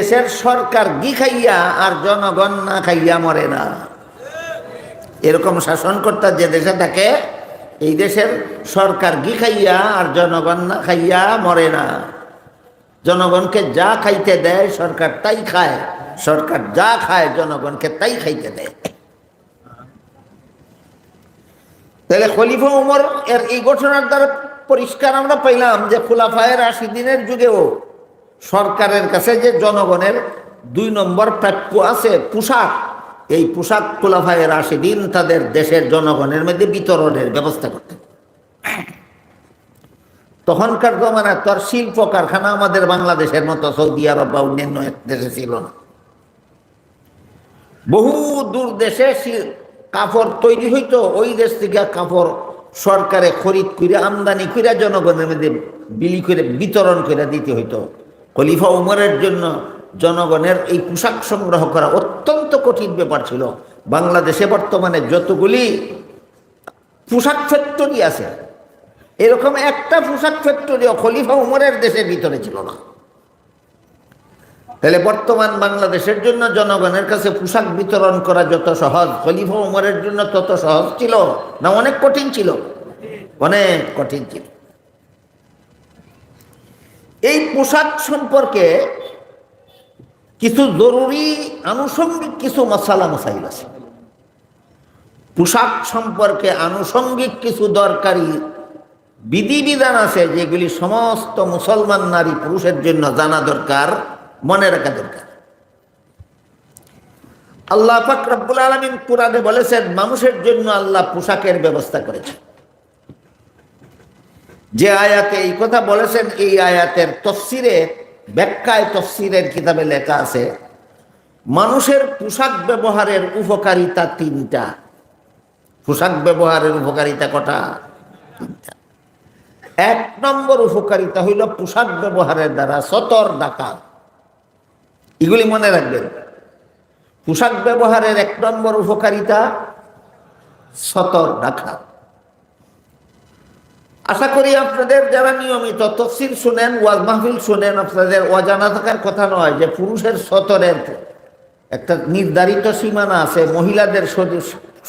দেশের সরকার ঘি খাইয়া আর জনগণ না খাইয়া মরে না। এরকম শাসনকর্তা যে দেশে থাকে, এই দেশের সরকার ঘি খাইয়া আর জনগণ না খাইয়া মরে না। জনগণকে যা খাইতে দেয় সরকার তাই খায়, সরকার যা খায় জনগণকে তাই খাইতে দেয়। তাহলে খলিফা উমর এর এই ঘটনার দ্বারা পরিষ্কার আমরা পাইলাম যে খুলাফায়ে রাশিদিনের যুগেও সরকারের কাছে যে জনগণের 2 নম্বর প্রাপ্য আছে পোশাক, এই পোশাক খুলাফায়ে রাশিদিন তাদের দেশের জনগণের মধ্যে বিতরণের ব্যবস্থা করতেন। তখনকার জমানায় তোর শিল্প কারখানা আমাদের বাংলাদেশের মতো সৌদি আরব বা অন্যান্য দেশে ছিল না। বহু দূর দেশে কাপড় তৈরি হইতো, ওই দেশ থেকে কাপড় সরকারে খরিদ করে আমদানি করে জনগণের মধ্যে বিলি করে বিতরণ করে দিতে হইতো। খলিফা উমরের জন্য জনগণের এই পোশাক সংগ্রহ করা অত্যন্ত কঠিন ব্যাপার ছিল। বাংলাদেশে বর্তমানে যতগুলি পোশাক ফ্যাক্টরি আছে, এরকম একটা পোশাক ফ্যাক্টরিও খলিফা উমরের দেশের ভিতরে ছিল না। তাহলে বর্তমান বাংলাদেশের জন্য জনগণের কাছে পোশাক বিতরণ করা যত সহজ, খলিফা উমরের জন্য তত সহজ ছিল না? অনেক কঠিন ছিল, অনেক কঠিন ছিল। এই পোশাক সম্পর্কে কিছু জরুরি আনুষঙ্গিক কিছু মশালা মশাইল আছে। পোশাক সম্পর্কে আনুষঙ্গিক কিছু দরকারি বিধিবিধান আছে, যেগুলি সমস্ত মুসলমান নারী পুরুষের জন্য জানা দরকার, মনে রাখা দরকার। আল্লাহ পাক রব্বুল আলামিন কুরআনে বলেছেন মানুষের জন্য আল্লাহ পোশাকের ব্যবস্থা করেছেন। যে আয়াতে এই কথা বলেছেন, এই আয়াতের তফসিরে ব্যাখ্যায় তফসিরের কিতাবে লেখা আছে মানুষের পোশাক ব্যবহারের উপকারিতা 3টা। পোশাক ব্যবহারের উপকারিতা কটা? 3টা। 1 নম্বর উপকারিতা হইল পোশাক ব্যবহারের দ্বারা সতর ডাকাত। এগুলি মনে রাখবেন। পোশাক ব্যবহারের 1 নম্বর উপকারিতা সতর ডাকাত। আশা করি আপনাদের যারা নিয়মিত তাফসীর শুনেন, ওয়াজ মাহফিল শুনেন, আপনাদের অজানা থাকার কথা নয় যে পুরুষের সতরের একটা নির্ধারিত সীমানা আছে, মহিলাদের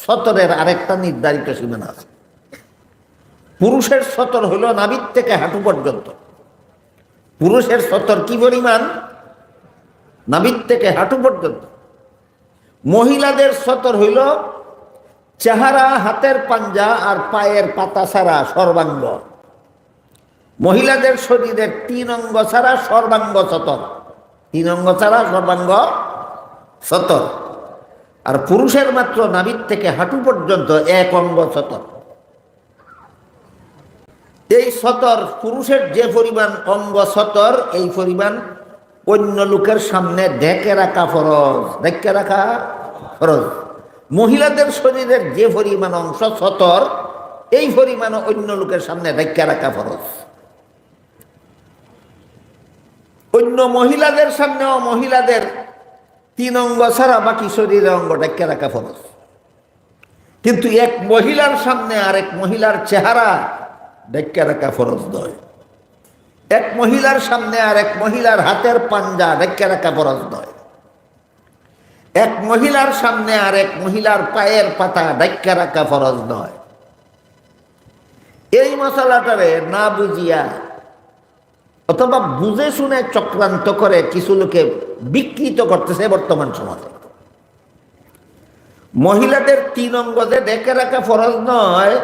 সতরের আরেকটা নির্ধারিত সীমানা আছে। পুরুষের সতর হলো নাভির থেকে হাঁটু পর্যন্ত। পুরুষের সতর কি পরিমাণ? নাভির থেকে হাঁটু পর্যন্ত। মহিলাদের সতর হইল চেহারা, হাতের পাঞ্জা আর পায়ের পাতা ছাড়া সর্বাঙ্গ। মহিলাদের শরীরের 3 অঙ্গ ছাড়া সর্বাঙ্গ সতর, 3 অঙ্গ ছাড়া সর্বাঙ্গ সতর। আর পুরুষের মাত্র নাভির থেকে হাঁটু পর্যন্ত 1 অঙ্গ সতর। এই সতর, পুরুষের যে পরিমাণ অঙ্গ সতর, এই পরিমাণ অন্য লোকের সামনে ঢেকে রাখা ফরজ, ঢেকে রাখা ফরজ। মহিলাদের শরীরের যে পরিমাণ অংশ সতর, এই পরিমাণ অন্য লোকের সামনে ঢেকে রাখা ফরজ। অন্য মহিলাদের সামনেও মহিলাদের 3 অঙ্গ ছাড়া বাকি শরীরের অঙ্গ ঢেকে রাখা ফরজ। কিন্তু এক মহিলার সামনে আরেক মহিলার চেহারা ঢেকে রাখা ফরজ নয়। এক মহিলার সামনে আরেক মহিলার হাতের পাঞ্জা ঢেকে রাখা ফরজ নয়। এক মহিলার সামনে আরেক মহিলার পায়ের পাতা ঢেকে রাখা ফরজ নয়। এই মশালাটারে না বুঝিয়া অথবা বুঝে শুনে চক্রান্ত করে কিছু লোকে বিকৃত করতেছে বর্তমান সমাজে। মহিলাদের 3 অঙ্গতে ঢেকে রাখা ফরজ নয়,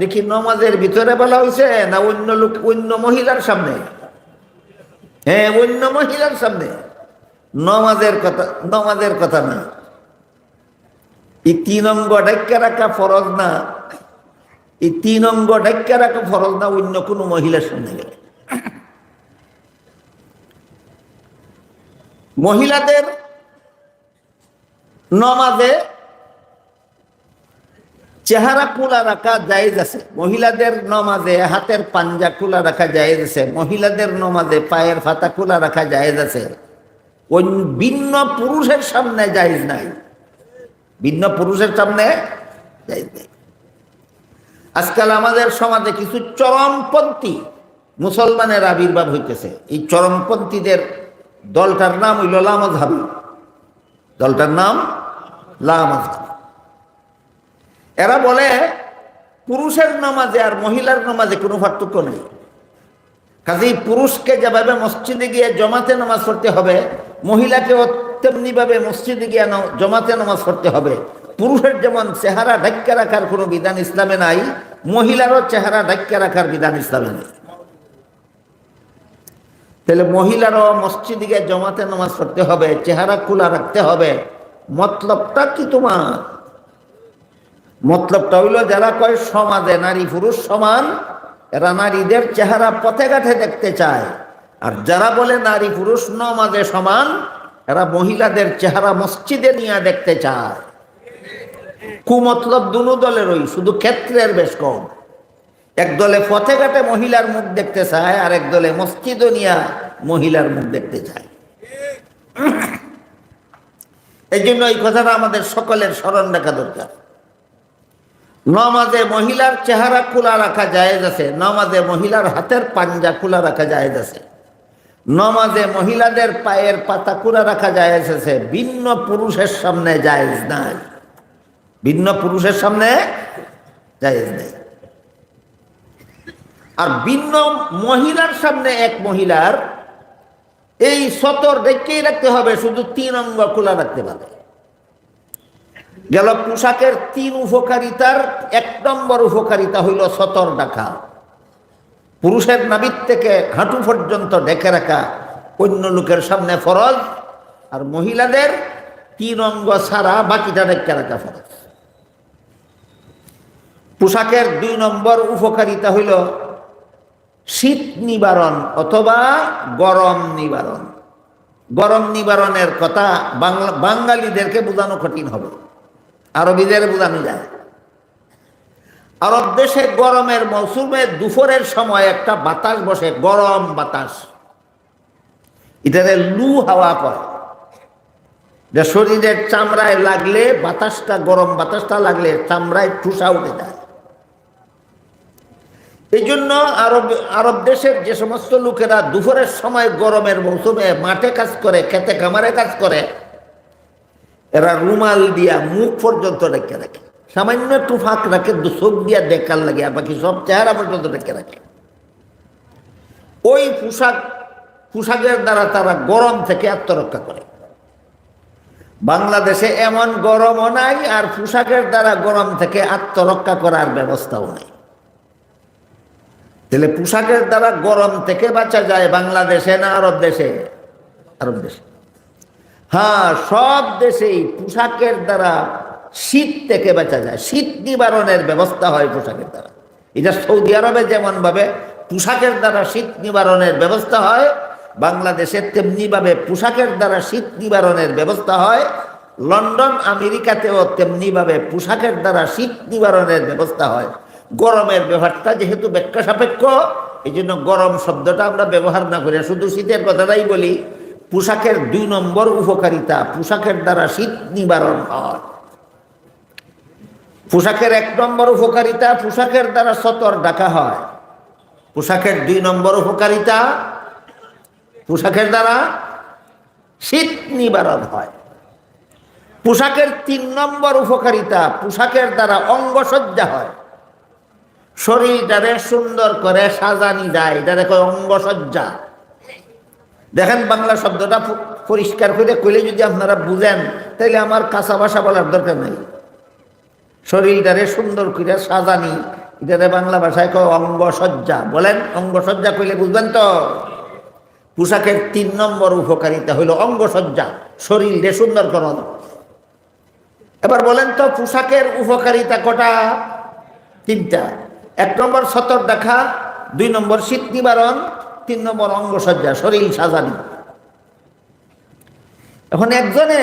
দেখি নমাজের ভিতরে বলা হয়েছে না অন্য লোক, অন্য মহিলার সামনে? হ্যাঁ, অন্য মহিলার সামনে। নমাজের কথা না। এই 3 অঙ্গ ঢেকে রাখা ফরজ না, এই 3 অঙ্গ ঢেকে রাখা ফরজ না অন্য কোনো মহিলার সামনে গেলে। মহিলাদের নমাজে চেহারা খোলা রাখা জায়েজ আছে। মহিলাদের নমাজে হাতের পাঞ্জা খোলা রাখা জায়েজ আছে। মহিলাদের নমাজে পায়ের পাতা খোলা রাখা জায়েজ আছে। ভিন্ন পুরুষের সামনে জায়েজ নাই, ভিন্ন পুরুষের সামনে জায়েজ নাই। আজকাল আমাদের সমাজে কিছু চরমপন্থী মুসলমানের আবির্ভাব হইতেছে। এই চরমপন্থীদের দলটার নাম হইল লা মাযহাবী। দলটার নাম লা মাযহাবী। এরা বলে পুরুষের নামাজে আর মহিলার নামাজে কোনো পার্থক্য নেই। কাজেই পুরুষকে যেভাবে মসজিদে গিয়ে জমাতে নামাজ পড়তে হবে, মহিলাকেও তেমনিভাবে মসজিদে গিয়ে জমাতে নামাজ পড়তে হবে। পুরুষের যেমন চেহারা ঢাক্কা রাখার কোনো বিধান ইসলামে নাই, মহিলারও চেহারা ঢাক্কা রাখার বিধান ইসলামে নেই। তাহলে মহিলারও মসজিদে গিয়ে জমাতে নামাজ পড়তে হবে, চেহারা খোলা রাখতে হবে। মতলবটা কি তোমার? মতলবটা হইল যারা কয় সমাজে নারী পুরুষ সমান, এরা নারীদের চেহারা পথে ঘাটে দেখতে চায়। আর যারা বলে নারী পুরুষ নামাজে সমান, এরা মহিলাদের চেহারা মসজিদে নিয়ে দেখতে চায়। কুমতলব দুনো দলেরই, শুধু ক্ষেত্রের বেশ কম। এক দলে পথে ঘাটে মহিলার মুখ দেখতে চায়, আর এক দলে মসজিদে নিয়ে মহিলার মুখ দেখতে চায়। এই জন্য এই কথাটা আমাদের সকলের স্মরণ রাখা দরকার। নামাজে মহিলার চেহারা খোলা রাখা জায়েজ আছে, নামাজে মহিলার হাতের পাঞ্জা খোলা রাখা জায়েজ আছে, নামাজে মহিলাদের পায়ের পাতা খোলা রাখা জায়েজ আছে। ভিন্ন পুরুষের সামনে জায়েজ নাই, ভিন্ন পুরুষের সামনে জায়েজ নেই। আর ভিন্ন মহিলার সামনে এক মহিলার এই সতর রেখেই রাখতে হবে, শুধু 3 অঙ্গ খোলা রাখতে পারে। গেল পোশাকের 3 উপকারিতার 1 নম্বর উপকারিতা হইল সতর ঢাকা। পুরুষের নাভির থেকে হাঁটু পর্যন্ত ঢেকে রাখা অন্য লোকের সামনে ফরজ, আর মহিলাদের 3 অঙ্গ ছাড়া বাকিটা ঢেকে রাখা ফরজ। পোশাকের 2 নম্বর উপকারিতা হইল শীত নিবারণ অথবা গরম নিবারণ। গরম নিবারণের কথা বাঙালিদেরকে বোঝানো কঠিন হবে, আরবিদের বোঝানো যায়। আরব দেশে গরমের মৌসুমে দুপুরের সময় একটা বাতাস বসে, গরম বাতাস, এটারে লু হাওয়া কয়। যে শরীরের চামড়ায় লাগলে বাতাসটা, গরম বাতাসটা লাগলে চামড়ায় ঠুসা উঠে যায়। এই জন্য আরব দেশের যে সমস্ত লোকেরা দুপুরের সময় গরমের মৌসুমে মাঠে কাজ করে, খেতে খামারে কাজ করে, এরা রুমাল দিয়া মুখ পর্যন্ত রেখে রাখে, সামান্য একটু ফাঁক রাখে, চোখ দিয়া দেখার লাগে, আর বাকি সব চেহারা পর্যন্ত রেখে রাখে। ওই পোশাকের দ্বারা তারা গরম থেকে আত্মরক্ষা করে। বাংলাদেশে এমন গরমও নাই, আর পোশাকের দ্বারা গরম থেকে আত্মরক্ষা করার ব্যবস্থাও নাই। তাহলে পোশাকের দ্বারা গরম থেকে বাঁচা যায় বাংলাদেশে না আরব দেশে? আরব দেশে। হ্যাঁ, সব দেশেই পোশাকের দ্বারা শীত থেকে বাঁচা যায়, শীত নিবারণের ব্যবস্থা হয় পোশাকের দ্বারা। এটা সৌদি আরবে যেমন ভাবে পোশাকের দ্বারা শীত নিবারণের ব্যবস্থা হয়, বাংলাদেশে তেমনিভাবে পোশাকের দ্বারা শীত নিবারণের ব্যবস্থা হয়। লন্ডন আমেরিকাতেও তেমনিভাবে পোশাকের দ্বারা শীত নিবারণের ব্যবস্থা হয়। গরমের ব্যাপারটা যেহেতু ব্যাখ্যা সাপেক্ষ, এই জন্য গরম শব্দটা আমরা ব্যবহার না করে শুধু শীতের কথাটাই বলি। পোশাকের 2 নম্বর উপকারিতা, পোশাকের দ্বারা শীত নিবারণ হয়। পোশাকের 1 নম্বর উপকারিতা, পোশাকের দ্বারা সতর ঢাকা হয়। পোশাকের 2 নম্বর উপকারিতা, পোশাকের দ্বারা শীত নিবারণ হয়। পোশাকের 3 নম্বর উপকারিতা, পোশাকের দ্বারা অঙ্গসজ্জা হয়। শরীরটারে সুন্দর করে সাজানি যায়, এটারে কয় অঙ্গসজ্জা। দেখেন, বাংলা শব্দটা পরিষ্কার করে কইলে যদি আপনারা বুঝেন, তাহলে আমার কাঁচা ভাষা বলার দরকার নেই। শরীরটারে সুন্দর করে সাজানি, এটারে বাংলা ভাষায় কয় অঙ্গসজ্জা। বলেন, অঙ্গসজ্জা কইলে বুঝবেন তো? পোশাকের 3 নম্বর উপকারিতা হইল অঙ্গসজ্জা, শরীরে সুন্দরকরণ। এবার বলেন তো, পোশাকের উপকারিতা কটা? 3টা। 1 নম্বর সতর ঢাকা, 2 নম্বর শীত নিবারণ, 3 নম্বর অঙ্গসজ্জা, শরীর সাজানি। এখন একজনে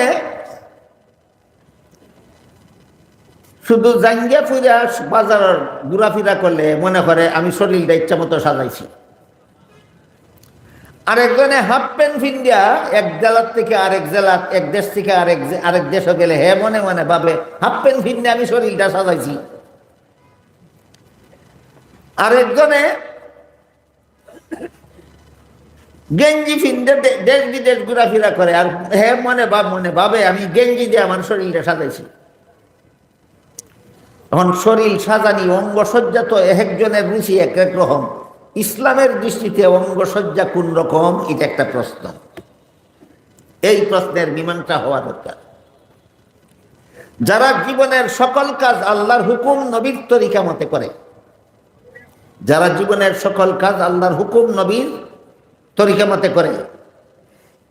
শুধু জাঙ্গিয়া ফুইরা বাজার ঘোরাফেরা করলে মনে করে আমি শরীরটা ইচ্ছা মতো সাজাইছি। আর একজনে হাফ প্যান্ট ফিন্ডিয়া এক জেলার থেকে আরেক জেলা, এক দেশ থেকে আরেক দেশে গেলে হে মনে মনে ভাবে হাফ প্যান্ট ফিন্ডিয়া আমি শরীরটা সাজাইছি। আরেকজনে গেঞ্জি ফিন্দে দেশ বিদেশ ঘোরাফেরা করে, আর হে মনে ভাবে আমি গেঞ্জি দিয়ে আমার শরীরটা সাজাইছি। এখন শরীর সাজানি, অঙ্গসজ্জা তো একজনের রুচি এক এক রকম। ইসলামের দৃষ্টিতে অঙ্গসজ্জা কোন রকম, এটা একটা প্রশ্ন। এই প্রশ্নের মীমাংসা হওয়া দরকার। যারা জীবনের সকল কাজ আল্লাহর হুকুম নবীর তরিকা মতে করে, যারা জীবনের সকল কাজ আল্লাহর হুকুম নবীর তরিকা মতে করে,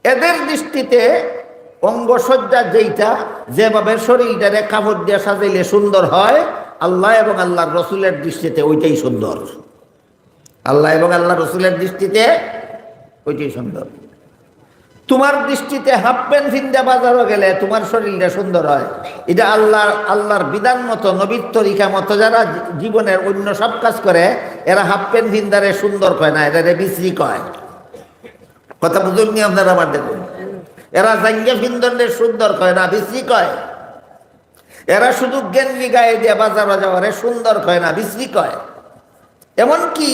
এদের দৃষ্টিতে অঙ্গসজ্জা যেইটা, যেভাবে শরীরটারে কাপড় দিয়ে সাজাইলে সুন্দর হয়, আল্লাহ এবং আল্লাহর রসুলের দৃষ্টিতে ওইটাই সুন্দর। আল্লাহ এবং আল্লাহ রসুলের দৃষ্টিতে ওইটাই সুন্দর। তোমার দৃষ্টিতে হাফ প্যান্ট ফিন্দা বাজারও গেলে তোমার শরীরটা সুন্দর হয়, এটা আল্লাহর বিধান মতো নবীর তরিকা মতো যারা জীবনের অন্য সব কাজ করে, এরা হাফ প্যান্ট ফিন্দারে সুন্দর কয় না, এরা বিশ্রী কয়। কথা বুঝুননি আপনারা? আবার দেখুন, এরা জাঙ্গা ফিন্দনের সুন্দর কয় না, বিশ্রী কয়। এরা শুধু গেঞ্জি গায়ে দিয়ে বাজার যাওয়ারে সুন্দর কয় না, বিশ্রী কয়। এমনকি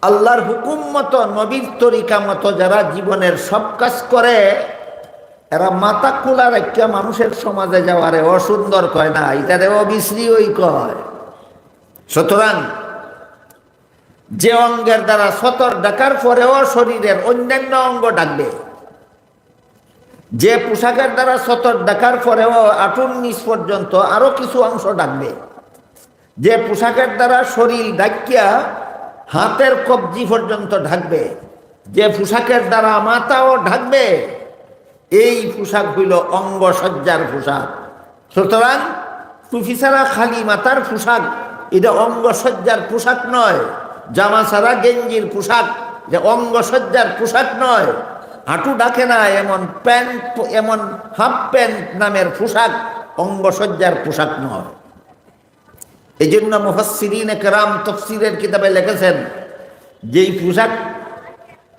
আল্লাহর হুকুম মতো নবীর তরিকা মতো যারা জীবনের সব কাজ করে, এরা মাথা খোলা রাখিয়া মানুষের সমাজে যাওয়ারে অসুন্দর কয় না, এটারে অবিশ্রী ওই কয়। সুতরাং যে অঙ্গের দ্বারা সতর ডাকার পরেও শরীরের অন্যান্য অঙ্গ ডাকবে, যে পোশাকের দ্বারা সতর ডাকার পরেও আঁটুর নিচ পর্যন্ত আরো কিছু অংশ ডাকবে, যে পোশাকের দ্বারা শরীর ডাকিয়া হাতের কবজি পর্যন্ত ঢাকবে, যে পোশাকের দ্বারা মাথাও ঢাকবে, এই পোশাক হইল অঙ্গসজ্জার পোশাক। সুতরাং টুপি ছাড়া খালি মাথার পোশাক, এটা অঙ্গসজ্জার পোশাক নয়। জামা ছাড়া গেঞ্জির পোশাক যে অঙ্গসজ্জার পোশাক নয়। হাঁটু ডাকে না এমন প্যান্ট, এমন হাফ প্যান্ট নামের পোশাক অঙ্গসজ্জার পোশাক নয়। এই জন্য মুফাসসিরিনে কেরাম তাফসীরের কিতাবে লিখেছেন, যেই পোশাক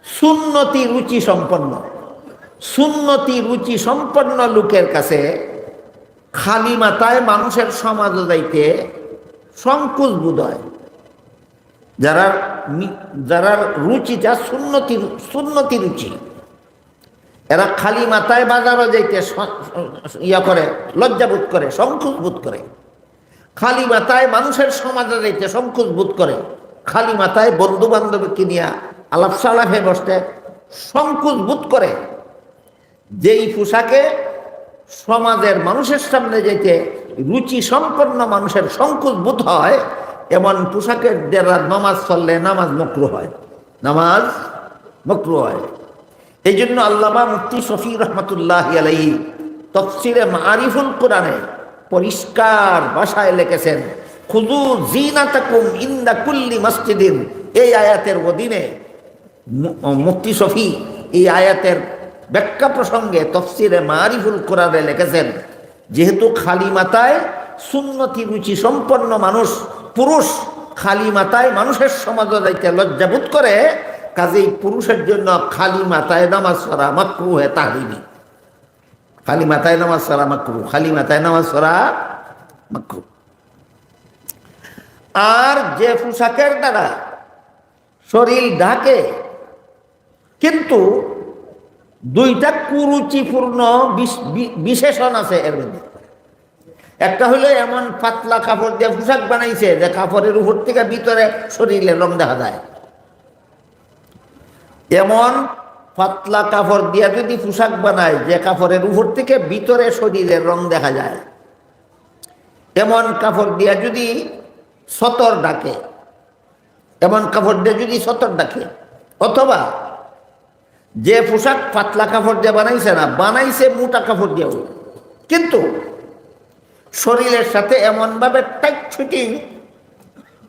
সুন্নতি রুচি সম্পন্ন, সুন্নতি রুচি সম্পন্ন লোকের কাছে খালি মাথায় মানুষের সমাজে যাইতে সংকোচ বোধ হয়। যারা রুচিটা সুন্নতি রুচি, এরা খালি মাথায় বাজারও যাইতে করে, লজ্জাবোধ করে, সংকোচ বোধ করে। খালি মাথায় মানুষের সমাজে যাইতে সংকোচ বোধ করে। খালি মাথায় বন্ধু বান্ধবীকে নিয়ে আলাপ সালাপে বসতে সংকোচ বোধ করে। যেই পোশাকে সমাজের মানুষের সামনে যেতে রুচি সম্পন্ন মানুষের সংকোচ বোধ হয়, এমন পোশাকের দ্বারা নামাজ পড়লে নামাজ মাকরুহ হয়, নামাজ মাকরুহ হয়। এই জন্য আল্লামা মুফতি শফি রহমতুল্লাহি আলাইহি তাফসীরে মারিফুল কোরআনে পরিষ্কার ভাষায় লিখেছেন, খুযু যিনাতাকুম ইনদা কুল্লি মসজিদিন। এই আয়াতের অধীনে মুফতি শফি এই আয়াতের ব্যাখ্যা প্রসঙ্গে তাফসীরে মারিফুল কোরআনে লিখেছেন, যেহেতু খালি মাথায় সুন্নতি রুচি সম্পন্ন মানুষ, পুরুষ খালি মাথায় মানুষের সমাজে যাইতে লজ্জাবোধ করে, কাজেই পুরুষের জন্য খালি মাথায় নামাজ পড়া মাকরুহ তাহরিমি। খালি মাথায় নামাজ পড়া মাকরুহ, খালি মাথায় নামাজ পড়া মাকরুহ। আর যে পোশাকের দ্বারা শরীর ঢাকে কিন্তু দুইটা কুরুচিপূর্ণ বিশেষণ আছে এর মধ্যে। একটা হলো এমন পাতলা কাপড় দিয়ে পোশাক বানাইছে যে কাপড়ের উপর থেকে ভিতরে শরীরের রং দেখা যায়। এমন পাতলা কাপড় দিয়া যদি পোশাক বানায় যে কাপড়ের উপর থেকে ভিতরে শরীরের রং দেখা যায়, এমন কাপড় দিয়া যদি সতর ডাকে, এমন কাপড় দিয়ে যদি সতর ডাকে, অথবা যে পোশাক পাতলা কাপড় দিয়ে বানাইছে না, বানাইছে মোটা কাপড় দিয়েও, কিন্তু শরীরের সাথে এমনভাবে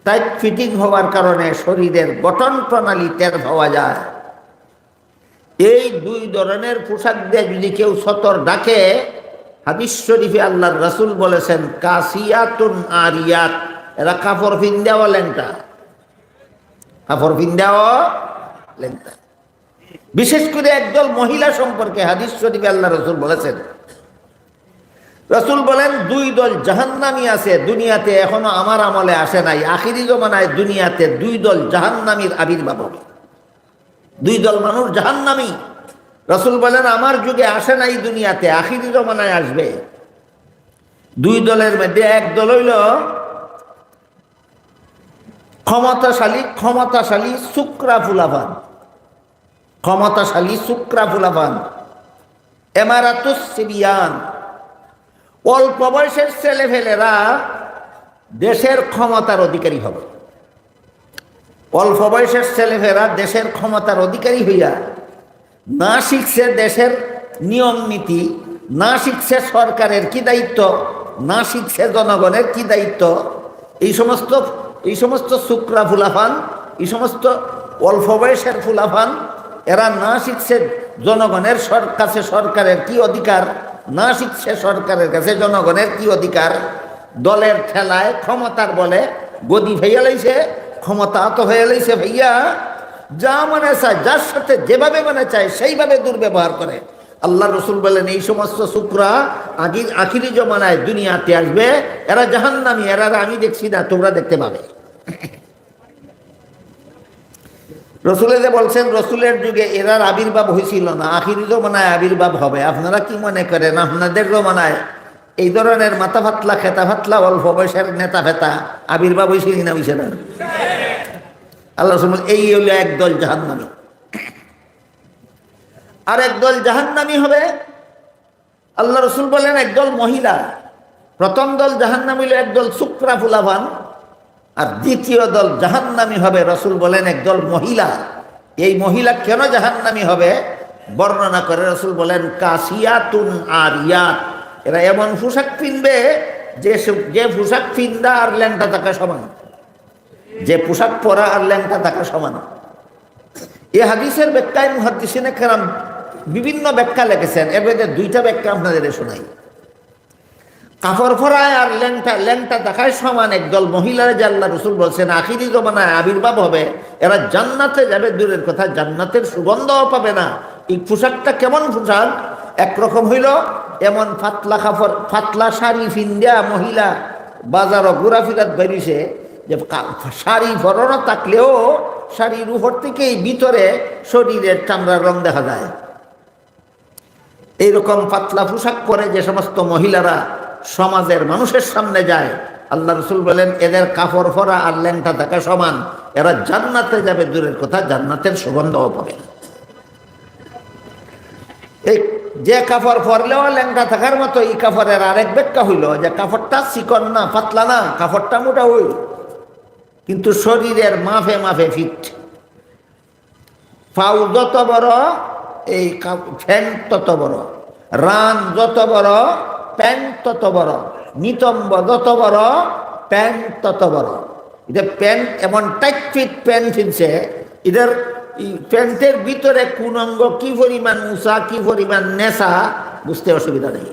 টাইট ফিটিং হওয়ার কারণে শরীরের গঠন প্রণালী টের পাওয়া যায়। এই দুই ধরনের পোশাক দিয়ে যদি কেউ সতর ডাকে, হাদিস শরীফে আল্লাহর রাসূল বলেছেন, কাসিয়াতুন আরিয়াত, এরা কাপড় ফিন্দাও লেংটা, কাপড় ফিন্দাও লেংটা। বিশেষ করে একদল মহিলা সম্পর্কে হাদিস শরীফে আল্লাহ রাসূল বলেছেন, রাসূল বলেন, দুই দল জাহান্নামী আছে দুনিয়াতে, এখনো আমার আমলে আসে নাই। আখিরি জমানায় দুনিয়াতে দুই দল জাহান্নামীর আবির্ভাব হবে। দুই দল মানুষ জাহান্নামী। রাসূল বলেন আমার যুগে আসে নাই দুনিয়াতে, আখিরি জমানায় আসবে। দুই দলের মধ্যে এক দল হইল ক্ষমতাশালী শুকরা ফুলাফান, ক্ষমতাশালী শুকরা ফুলাফান, এমারাতুস সিবিয়ান। অল্প বয়সের ছেলেফেলেরা দেশের ক্ষমতার অধিকারী হবে। অল্প বয়সের ছেলেফেলেরা দেশের ক্ষমতার অধিকারী হইয়া না শিখছে দেশের নিয়ম নীতি, না শিখছে সরকারের কি দায়িত্ব, না শিখছে জনগণের কি দায়িত্ব। এই সমস্ত শুকরা ফুলাফান, এই সমস্ত অল্প বয়সের ফুলাফান, এরা না শিখছে জনগণের কাছে সরকারের কি অধিকার, না শিখছে সরকারের কাছে জনগণের কি অধিকার। দলের ঠেলায় ক্ষমতার বলে গদি ভেইয়া লাইছে, ক্ষমতা তো হয়ে লাইছে ভাইয়া, যা মনে চায়, যার সাথে যেভাবে মনে চায় সেইভাবে দুর্ব্যবহার করে। আল্লাহ রসুল বলেন এই সমস্ত শুকরা আখিরি জমানায় দুনিয়াতে আসবে, এরা জাহান্নামী। এরা আমি দেখছি না, তোমরা দেখতে পাবে। রসুলে যে বলছেন রসুলের যুগে এরার আবির্ভাব হয়েছিল না, আখিরি জমানায় আবির্ভাব হবে। আপনারা কি মনে করেন আপনাদের জমানায় এই ধরনের মাথা ফাতলা খেতা ফাতলা অল্প বয়সের নেতা ফেতা আবির্ভাব হয়েছিল না? হয়েছে না? আল্লাহ রসুল এই হলো একদল জাহান্নামী। আর একদল জাহান্নামী হবে আল্লাহ রসুল বলেন একদল মহিলা। প্রথম দল জাহান্নামী হলো একদল শুকরা ফুলাভান, আর দ্বিতীয় দল জাহান্নামী হবে রসুল বলেন একদল মহিলা। এই মহিলা কেন জাহান্নামী হবে বর্ণনা করে রসুল বলেন কাসিয়াতুন আরিয়াত। এরা এমন পোশাক কিনবে যে পোশাক কিন্দা আর ল্যাংটা থাকা সমান, যে পোশাক পরা আর ল্যাংটা থাকা সমান। এই হাদিসের ব্যাখ্যায় মুহাদ্দিসিনে কেরাম বিভিন্ন ব্যাখ্যা লিখেছেন, এর মধ্যে দুইটা ব্যাখ্যা আপনাদের শোনাই। কাপড় পরায় আর ল্যাংটা দেখায় সমান একদল মহিলারা যে আল্লাহ রসুল বলছেন আখিরি জমানায় আবির্ভাব হবে, এরা জান্নাতে যাবে দূরের কথা, জান্নাতের সুগন্ধও পাবে না। এই পোশাকটা কেমন পোশাক? একরকম হইল এমন ফাতলা কাপড়, ফাতলা শাড়ি ফিন্দিয়া মহিলা বাজারও ঘোরাফিরাত বেরিয়েছে, যে শাড়ি পরানো থাকলেও শাড়ির উপর থেকেই ভিতরে শরীরের চামড়ার রং দেখা যায়। এইরকম পাতলা পোশাক পরে যে সমস্ত মহিলারা সমাজের মানুষের সামনে যায়, আল্লাহ রসুল বলেন এদের কাপড় পরা আর ল্যাংটা থাকা সমান। এরা জান্নাতে যাবে দূরের কথা, জান্নাতের সুগন্ধও পাবে না। এই যে কাপড় পরলেও ল্যাংটা থাকার মতো, এই কাপড়ের আরেক ব্যাখ্যা হইল যে কাপড়টা চিকন না, পাতলা না, কাপড়টা মোটা হইল, কিন্তু শরীরের মাফে মাফে ফিট। পাউ যত বড় এই প্যান্ট তত বড়, রান যত বড় প্যান্ট তত বড়, নিতম্ব যত বড় প্যান্ট তত বড়। এটা প্যান্ট এমন টাইট ফিট প্যান্ট ফিনছে, এদের প্যান্টের ভিতরে কোন অঙ্গ কি পরিমাণ উঁচা কি পরিমাণ নেশা বুঝতে অসুবিধা নেই।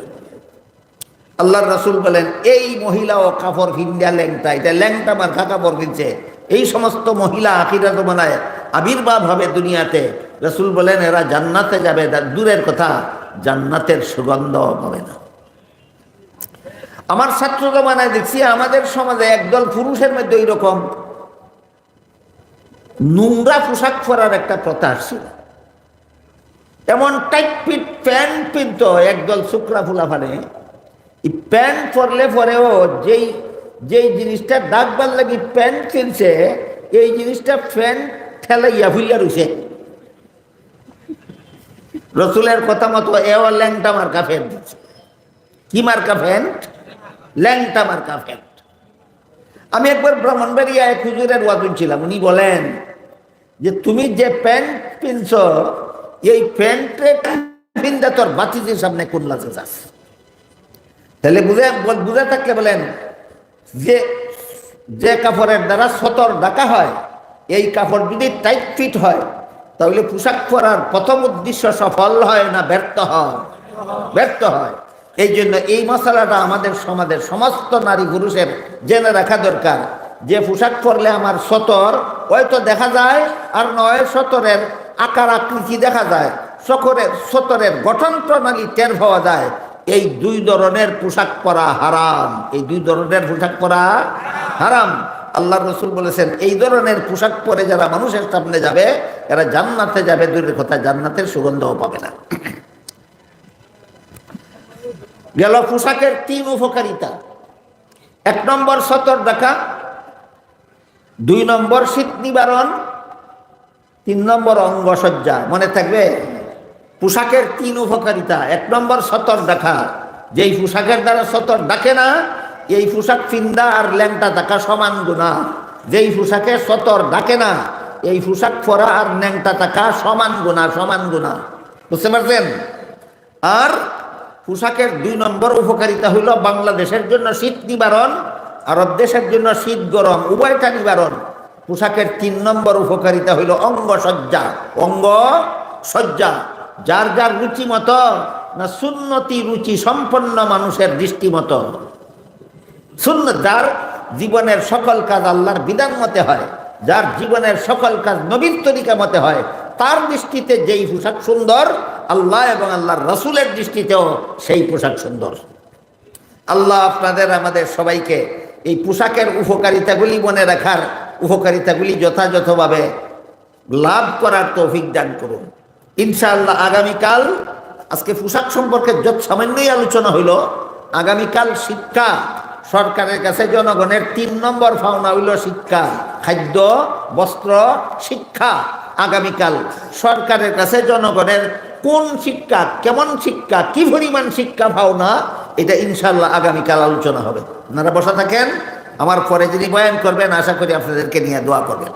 আল্লাহর রাসূল বলেন এই মহিলাও কাপড় ফিন্দিয়া ল্যাংটা, এটা ল্যাংটা মার্কা কাপড় কিনছে। এই সমস্ত মহিলা আখিরাত জমানায় আবির্ভাব হবে দুনিয়াতে। রাসূল বলেন এরা জান্নাতে যাবে, দূরের কথা জান্নাতের সুগন্ধ পাবে না। আমার ছাত্র জমানায় দেখছি আমাদের সমাজে একদল পুরুষের মধ্যে ওই রকম নোংরা পোশাক পরার একটা প্রথা ছিল। এমন টাইট ফিট প্যান্ট পিনত একদল শুকরা ফুলাফানে, এই প্যান্ট পরলে পরেও যেই জিনিসটা ডাকবার লাগি প্যান্ট কিনছে, এই জিনিসটা প্যান্ট ঠেলাইয়া ভুলিয়া রয়েছে। রসুলের কথা মতো এও ল্যাংটা মার্কা প্যান্ট। কি মার্কা প্যান্ট? ল্যাংটা মার্কা প্যান্ট। আমি একবার ব্রাহ্মণবাড়িয়ায় হুজুরের ওয়াজ শুনছিলাম, উনি বলেন যে তুমি যে প্যান্ট কিনছ এই প্যান্টে পিন্দা তোর বাতিজির সামনে কোন লাচে যাস। তাহলে বুঝে থাকলে বলেন যে কাপড়ের দ্বারা সতর ঢাকা হয়, এই কাপড় যদি টাইট ফিট হয় তাহলে পোশাক পরার প্রথম উদ্দেশ্য সফল হয় না ব্যর্থ হয়? ব্যর্থ হয়। এই জন্য এই মশলাটা আমাদের সমাজের সমস্ত নারী পুরুষের জেনে রাখা দরকার, যে পোশাক পরলে আমার সতর হয়তো দেখা যায় আর নয় সতরের আকার আকৃতি দেখা যায়, সতরের গঠন প্রণালী টের পাওয়া যায়। এই দুই ধরনের পোশাক পরা হারাম, এই দুই ধরনের পোশাক পরা হারাম। আল্লাহ রসুল বলেছেন এই ধরনের পোশাক পরে যারা মানুষের সামনে যাবে এরা জান্নাতে যাবে দূরের কথা, জান্নাতের সুগন্ধও পাবে না। গেল পোশাকের 3 উপকারিতা। 1 নম্বর সতর ঢাকা, 2 নম্বর শীত নিবারণ, 3 নম্বর অঙ্গসজ্জা। মনে থাকবে পোশাকের 3 উপকারিতা। 1 নম্বর সতর ঢাকা, যেই পোশাকের দ্বারা সতর ডাকে না এই পোশাক ফিন্দা আর ল্যাংটা থাকা সমান গুনাহ। যেই পোশাকে সতর ডাকে না এই পোশাক পরা আর ল্যাংটা থাকা সমান গুনাহ, সমান গুনাহ। বুঝতে পারছেন? আর পোশাকের 2 নম্বর উপকারিতা হইল বাংলাদেশের জন্য শীত নিবারণ, আরব দেশের জন্য শীত গরম উভয়টা নিবারণ। পোশাকের 3 নম্বর উপকারিতা হইল অঙ্গসজ্জা। অঙ্গসজ্জা যার যার রুচি মতো না সুন্নতি রুচি সম্পন্ন মানুষের দৃষ্টি মতো। সুন্নত যার জীবনের সকল কাজ আল্লাহর বিধান মতে হয়, যার জীবনের সকল কাজ নবীর তরিকা মতে হয়, তার দৃষ্টিতে যেই পোশাক সুন্দর আল্লাহ এবং আল্লাহর রাসূলের দৃষ্টিতেও সেই পোশাক সুন্দর। আল্লাহ আপনাদের আমাদের সবাইকে এই পোশাকের উপকারিতাগুলি মনে রাখার, উপকারিতাগুলি যথাযথভাবে লাভ করার তৌফিক দান করুন ইনশাআল্লাহ। আগামীকাল, আজকে পোশাক সম্পর্কে যত সামান্যই আলোচনা হইল, আগামীকাল শিক্ষা। সরকারের কাছে জনগণের 3 নম্বর পাওনা হইল শিক্ষা, খাদ্য, বস্ত্র, শিক্ষা। আগামীকাল সরকারের কাছে জনগণের কোন শিক্ষা, কেমন শিক্ষা, কি পরিমাণ শিক্ষা পাওনা, এটা ইনশাআল্লাহ আগামীকাল আলোচনা হবে। আপনারা বসা থাকেন, আমার পরে যিনি বয়ান করবেন আশা করি আপনাদেরকে নিয়ে দোয়া করবেন।